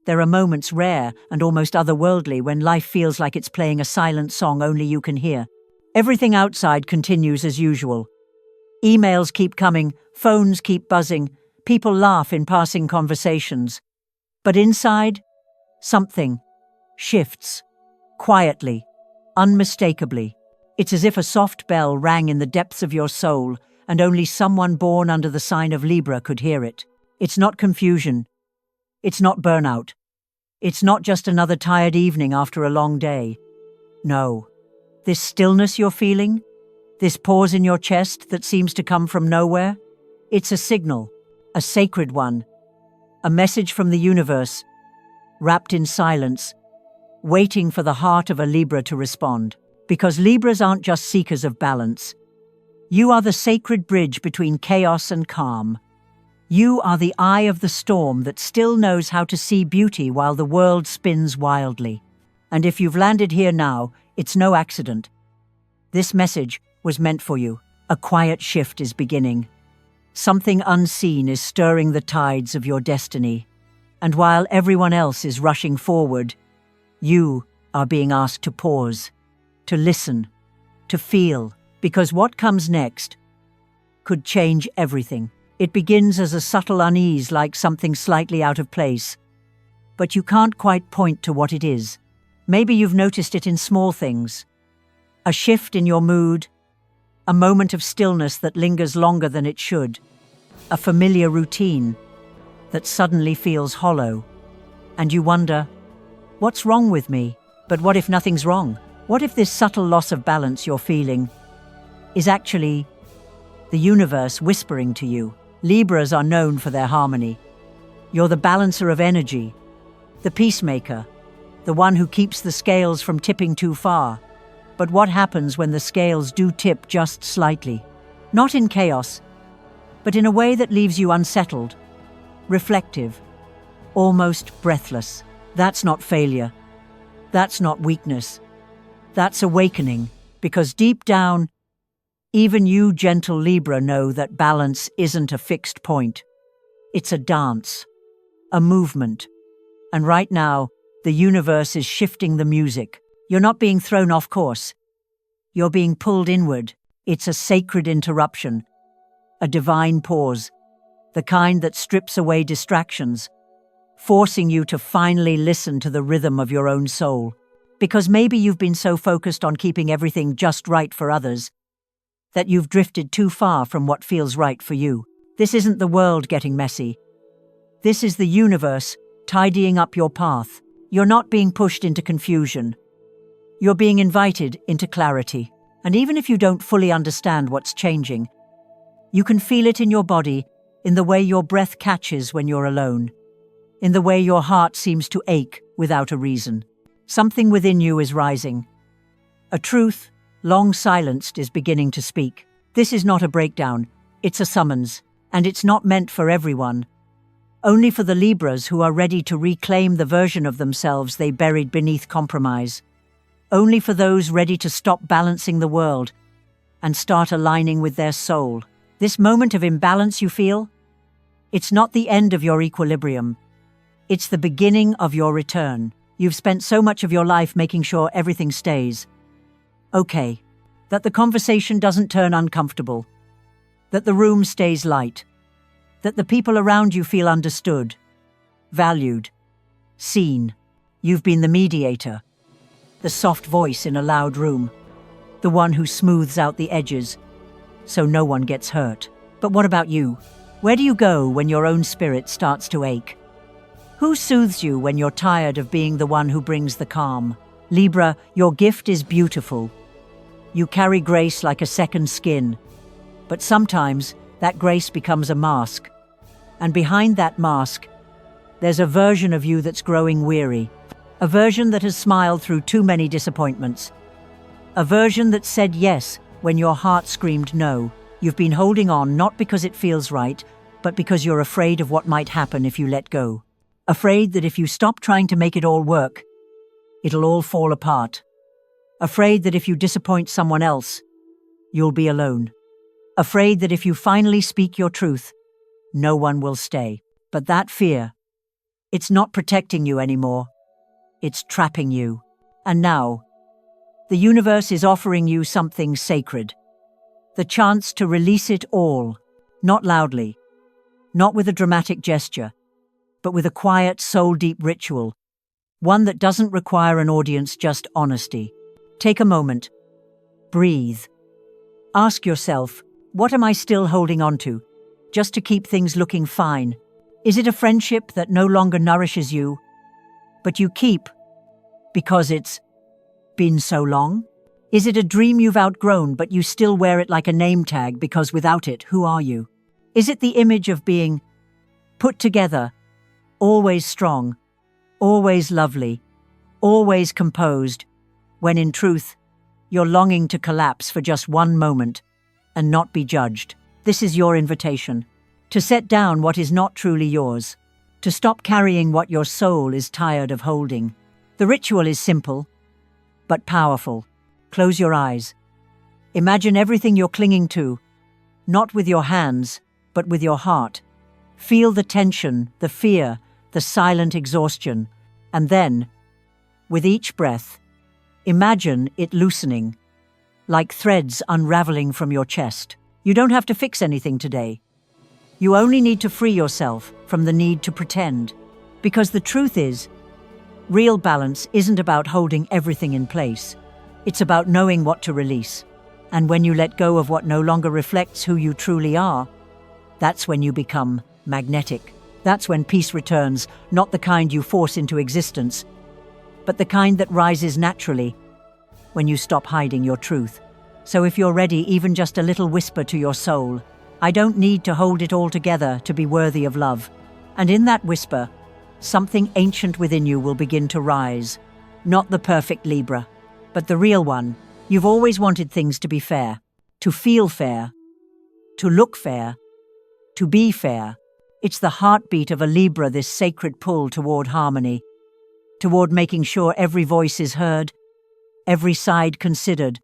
There are moments rare and almost otherworldly when life feels like it's playing a silent song only you can hear. Everything outside continues as usual. Emails keep coming, phones keep buzzing, people laugh in passing conversations. But inside, something shifts, quietly, unmistakably. It's as if a soft bell rang in the depths of your soul, and only someone born under the sign of Libra could hear it. It's not confusion. It's not burnout. It's not just another tired evening after a long day. No. This stillness you're feeling, this pause in your chest that seems to come from nowhere, it's a signal, a sacred one, a message from the universe, wrapped in silence, waiting for the heart of a Libra to respond. Because Libras aren't just seekers of balance. You are the sacred bridge between chaos and calm. You are the eye of the storm that still knows how to see beauty while the world spins wildly. And if you've landed here now, it's no accident. This message was meant for you. A quiet shift is beginning. Something unseen is stirring the tides of your destiny. And while everyone else is rushing forward, you are being asked to pause, to listen, to feel, because what comes next could change everything. It begins as a subtle unease, like something slightly out of place. But you can't quite point to what it is. Maybe you've noticed it in small things. A shift in your mood, a moment of stillness that lingers longer than it should, a familiar routine that suddenly feels hollow. And you wonder, what's wrong with me? But what if nothing's wrong? What if this subtle loss of balance you're feeling is actually the universe whispering to you? Libras are known for their harmony. You're the balancer of energy, the peacemaker, the one who keeps the scales from tipping too far. But what happens when the scales do tip just slightly? Not in chaos, but in a way that leaves you unsettled, reflective, almost breathless. That's not failure. That's not weakness. That's awakening, because deep down, even you, gentle Libra, know that balance isn't a fixed point. It's a dance, a movement. And right now, the universe is shifting the music. You're not being thrown off course. You're being pulled inward. It's a sacred interruption, a divine pause, the kind that strips away distractions, forcing you to finally listen to the rhythm of your own soul. Because maybe you've been so focused on keeping everything just right for others that you've drifted too far from what feels right for you. This isn't the world getting messy. This is the universe tidying up your path. You're not being pushed into confusion. You're being invited into clarity. And even if you don't fully understand what's changing, you can feel it in your body, in the way your breath catches when you're alone, in the way your heart seems to ache without a reason. Something within you is rising. A truth, long silenced, is beginning to speak. This is not a breakdown, it's a summons, and it's not meant for everyone. Only for the Libras who are ready to reclaim the version of themselves they buried beneath compromise. Only for those ready to stop balancing the world and start aligning with their soul. This moment of imbalance you feel? It's not the end of your equilibrium. It's the beginning of your return. You've spent so much of your life making sure everything stays okay, that the conversation doesn't turn uncomfortable, that the room stays light, that the people around you feel understood, valued, seen. You've been the mediator, the soft voice in a loud room, the one who smooths out the edges so no one gets hurt. But what about you? Where do you go when your own spirit starts to ache? Who soothes you when you're tired of being the one who brings the calm? Libra, your gift is beautiful. You carry grace like a second skin. But sometimes that grace becomes a mask. And behind that mask, there's a version of you that's growing weary. A version that has smiled through too many disappointments. A version that said yes when your heart screamed no. You've been holding on not because it feels right, but because you're afraid of what might happen if you let go. Afraid that if you stop trying to make it all work, it'll all fall apart. Afraid that if you disappoint someone else, you'll be alone. Afraid that if you finally speak your truth, no one will stay. But that fear, It's not protecting you anymore. It's trapping you. And now, the universe is offering you something sacred. The chance to release it all, not loudly, not with a dramatic gesture, but with a quiet, soul-deep ritual, one that doesn't require an audience, just honesty. Take a moment. Breathe. Ask yourself, what am I still holding on to, just to keep things looking fine? Is it a friendship that no longer nourishes you, but you keep because it's been so long? Is it a dream you've outgrown, but you still wear it like a name tag because without it, who are you? Is it the image of being put together, always strong, always lovely, always composed, when in truth, you're longing to collapse for just one moment and not be judged? This is your invitation to set down what is not truly yours, to stop carrying what your soul is tired of holding. The ritual is simple, but powerful. Close your eyes. Imagine everything you're clinging to, not with your hands, but with your heart. Feel the tension, the fear, the silent exhaustion, and then, with each breath, imagine it loosening, like threads unraveling from your chest. You don't have to fix anything today. You only need to free yourself from the need to pretend. Because the truth is, real balance isn't about holding everything in place. It's about knowing what to release. And when you let go of what no longer reflects who you truly are, that's when you become magnetic. That's when peace returns, not the kind you force into existence, but the kind that rises naturally when you stop hiding your truth. So if you're ready, even just a little whisper to your soul, I don't need to hold it all together to be worthy of love. And in that whisper, something ancient within you will begin to rise. Not the perfect Libra, but the real one. You've always wanted things to be fair, to feel fair, to look fair, to be fair. It's the heartbeat of a Libra, this sacred pull toward harmony, toward making sure every voice is heard, every side considered,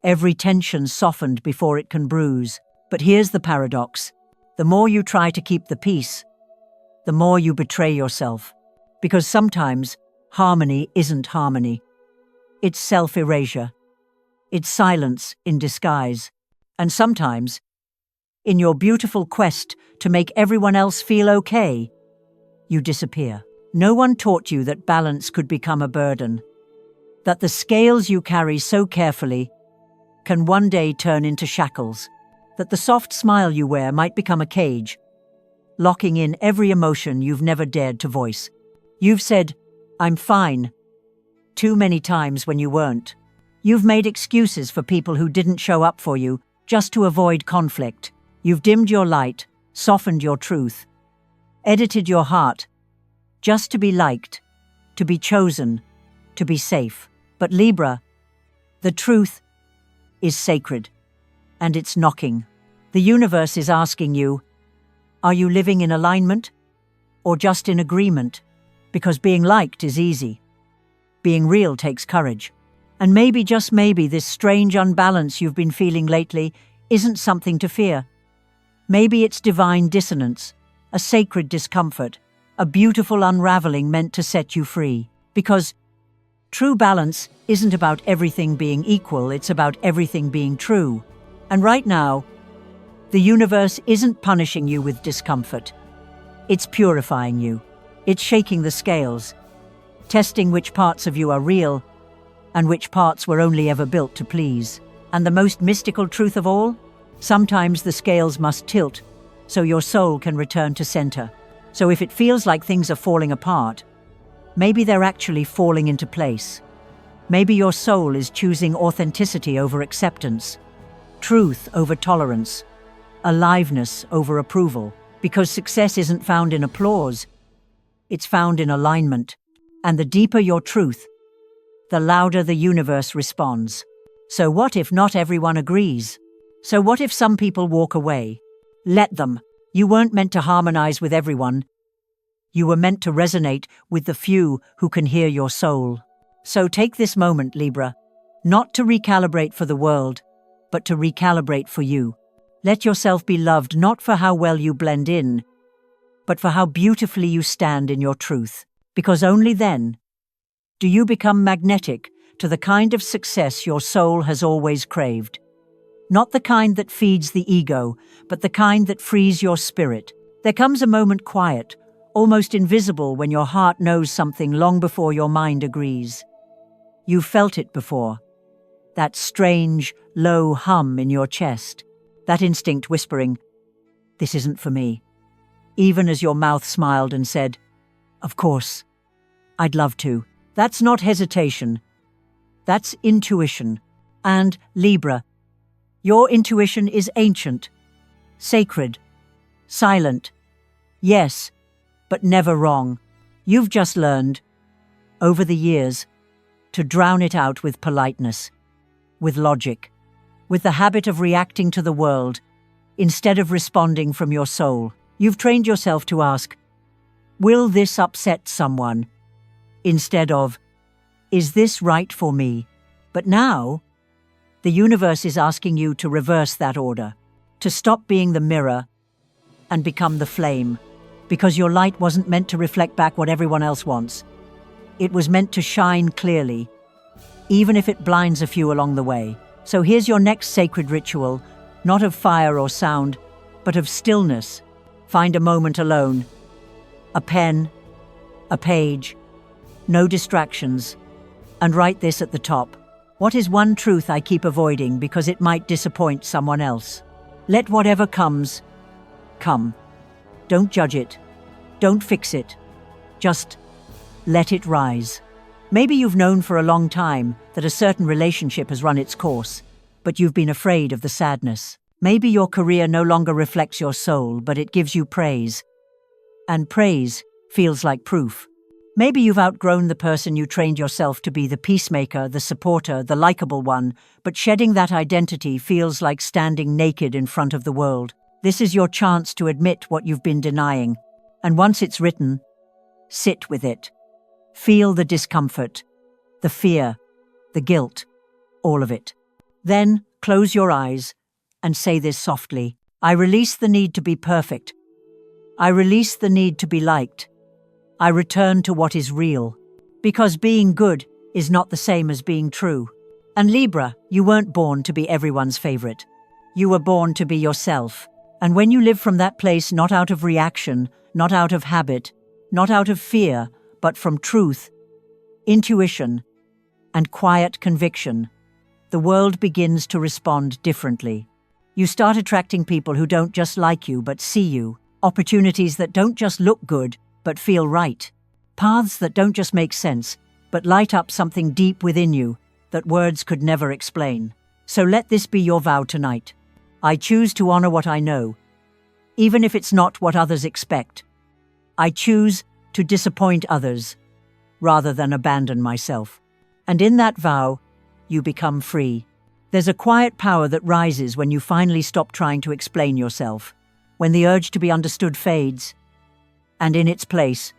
every tension softened before it can bruise. But here's the paradox. The more you try to keep the peace, the more you betray yourself. Because sometimes harmony isn't harmony. It's self-erasure. It's silence in disguise. And sometimes, in your beautiful quest to make everyone else feel okay, you disappear. No one taught you that balance could become a burden, that the scales you carry so carefully can one day turn into shackles, that the soft smile you wear might become a cage, locking in every emotion you've never dared to voice. You've said, "I'm fine," too many times when you weren't. You've made excuses for people who didn't show up for you just to avoid conflict. You've dimmed your light, softened your truth, edited your heart, just to be liked, to be chosen, to be safe. But Libra, the truth is sacred, and it's knocking. The universe is asking you, are you living in alignment or just in agreement? Because being liked is easy. Being real takes courage. And maybe, just maybe, this strange unbalance you've been feeling lately isn't something to fear. Maybe it's divine dissonance, a sacred discomfort, a beautiful unraveling meant to set you free. Because true balance isn't about everything being equal, it's about everything being true. And right now, the universe isn't punishing you with discomfort. It's purifying you. It's shaking the scales, testing which parts of you are real and which parts were only ever built to please. And the most mystical truth of all? Sometimes the scales must tilt so your soul can return to center. So if it feels like things are falling apart, maybe they're actually falling into place. Maybe your soul is choosing authenticity over acceptance, truth over tolerance, aliveness over approval. Because success isn't found in applause, it's found in alignment. And the deeper your truth, the louder the universe responds. So what if not everyone agrees? So what if some people walk away? Let them. You weren't meant to harmonize with everyone. You were meant to resonate with the few who can hear your soul. So take this moment, Libra, not to recalibrate for the world, but to recalibrate for you. Let yourself be loved not for how well you blend in, but for how beautifully you stand in your truth. Because only then do you become magnetic to the kind of success your soul has always craved. Not the kind that feeds the ego, but the kind that frees your spirit. There comes a moment quiet, almost invisible, when your heart knows something long before your mind agrees. You've felt it before. That strange, low hum in your chest. That instinct whispering, "This isn't for me." Even as your mouth smiled and said, "Of course, I'd love to." That's not hesitation. That's intuition. And, Libra, your intuition is ancient, sacred, silent. Yes, but never wrong. You've just learned, over the years, to drown it out with politeness, with logic, with the habit of reacting to the world instead of responding from your soul. You've trained yourself to ask, "Will this upset someone?" instead of, "Is this right for me?" But now, the universe is asking you to reverse that order, to stop being the mirror and become the flame, because your light wasn't meant to reflect back what everyone else wants. It was meant to shine clearly, even if it blinds a few along the way. So here's your next sacred ritual, not of fire or sound, but of stillness. Find a moment alone, a pen, a page, no distractions, and write this at the top. What is one truth I keep avoiding because it might disappoint someone else? Let whatever comes, come. Don't judge it. Don't fix it. Just let it rise. Maybe you've known for a long time that a certain relationship has run its course, but you've been afraid of the sadness. Maybe your career no longer reflects your soul, but it gives you praise. And praise feels like proof. Maybe you've outgrown the person you trained yourself to be, the peacemaker, the supporter, the likable one, but shedding that identity feels like standing naked in front of the world. This is your chance to admit what you've been denying. And once it's written, sit with it. Feel the discomfort, the fear, the guilt, all of it. Then close your eyes and say this softly. I release the need to be perfect. I release the need to be liked. I return to what is real, because being good is not the same as being true. And Libra, you weren't born to be everyone's favorite. You were born to be yourself. And when you live from that place, not out of reaction, not out of habit, not out of fear, but from truth, intuition, and quiet conviction, the world begins to respond differently. You start attracting people who don't just like you but see you, opportunities that don't just look good but feel right, paths that don't just make sense but light up something deep within you that words could never explain. So let this be your vow tonight. I choose to honor what I know, even if it's not what others expect. I choose to disappoint others rather than abandon myself. And in that vow, you become free. There's a quiet power that rises when you finally stop trying to explain yourself, when the urge to be understood fades, and in its place,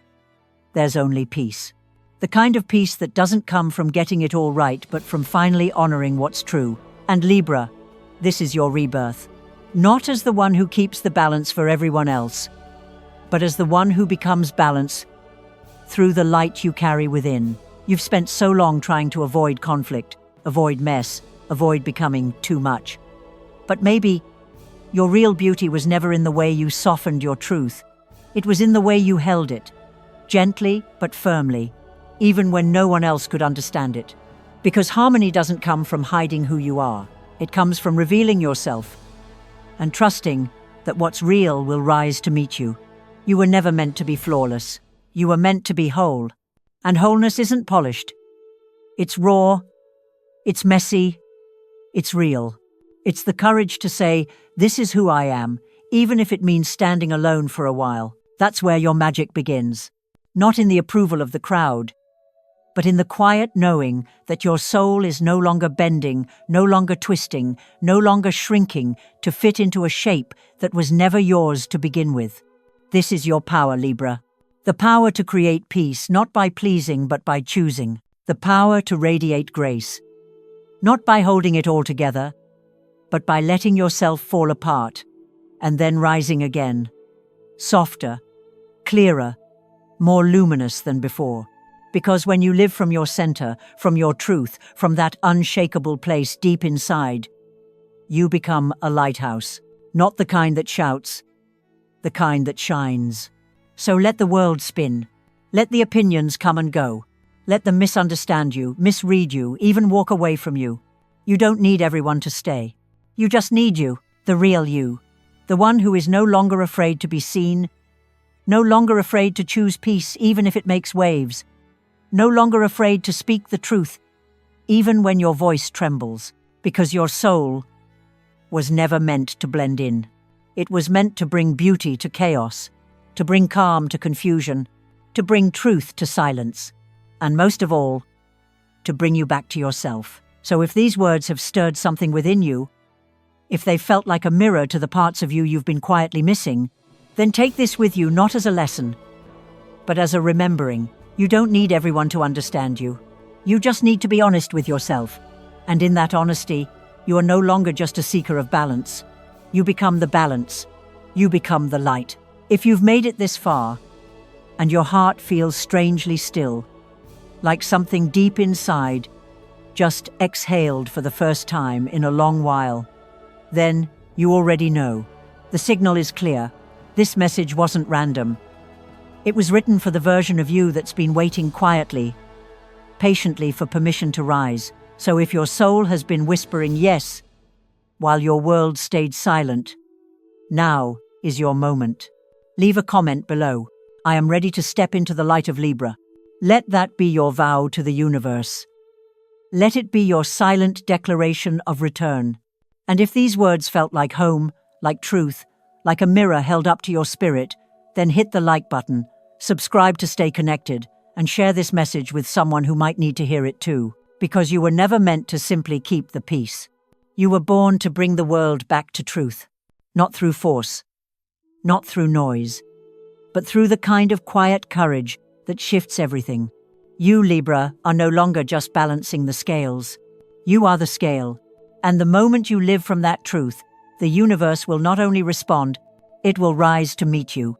there's only peace. The kind of peace that doesn't come from getting it all right, but from finally honoring what's true. And Libra, this is your rebirth. Not as the one who keeps the balance for everyone else, but as the one who becomes balance through the light you carry within. You've spent so long trying to avoid conflict, avoid mess, avoid becoming too much. But maybe your real beauty was never in the way you softened your truth. It was in the way you held it, gently but firmly, even when no one else could understand it. Because harmony doesn't come from hiding who you are. It comes from revealing yourself and trusting that what's real will rise to meet you. You were never meant to be flawless. You were meant to be whole. And wholeness isn't polished. It's raw, it's messy, it's real. It's the courage to say, this is who I am, even if it means standing alone for a while. That's where your magic begins. Not in the approval of the crowd, but in the quiet knowing that your soul is no longer bending, no longer twisting, no longer shrinking to fit into a shape that was never yours to begin with. This is your power, Libra. The power to create peace, not by pleasing but by choosing. The power to radiate grace, not by holding it all together, but by letting yourself fall apart and then rising again, softer, clearer, more luminous than before. Because when you live from your center, from your truth, from that unshakable place deep inside, you become a lighthouse, not the kind that shouts, the kind that shines. So let the world spin. Let the opinions come and go. Let them misunderstand you, misread you, even walk away from you. You don't need everyone to stay. You just need you, the real you. The one who is no longer afraid to be seen, no longer afraid to choose peace even if it makes waves, no longer afraid to speak the truth, even when your voice trembles, because your soul was never meant to blend in. It was meant to bring beauty to chaos, to bring calm to confusion, to bring truth to silence, and most of all, to bring you back to yourself. So if these words have stirred something within you, if they felt like a mirror to the parts of you you've been quietly missing, then take this with you not as a lesson, but as a remembering. You don't need everyone to understand you. You just need to be honest with yourself. And in that honesty, you are no longer just a seeker of balance. You become the balance. You become the light. If you've made it this far, and your heart feels strangely still, like something deep inside just exhaled for the first time in a long while, then you already know. The signal is clear. This message wasn't random. It was written for the version of you that's been waiting quietly, patiently for permission to rise. So if your soul has been whispering yes, while your world stayed silent, now is your moment. Leave a comment below. I am ready to step into the light of Libra. Let that be your vow to the universe. Let it be your silent declaration of return. And if these words felt like home, like truth, like a mirror held up to your spirit, then hit the like button, subscribe to stay connected, and share this message with someone who might need to hear it too. Because you were never meant to simply keep the peace. You were born to bring the world back to truth. Not through force, not through noise, but through the kind of quiet courage that shifts everything. You, Libra, are no longer just balancing the scales. You are the scale. And the moment you live from that truth, the universe will not only respond, it will rise to meet you.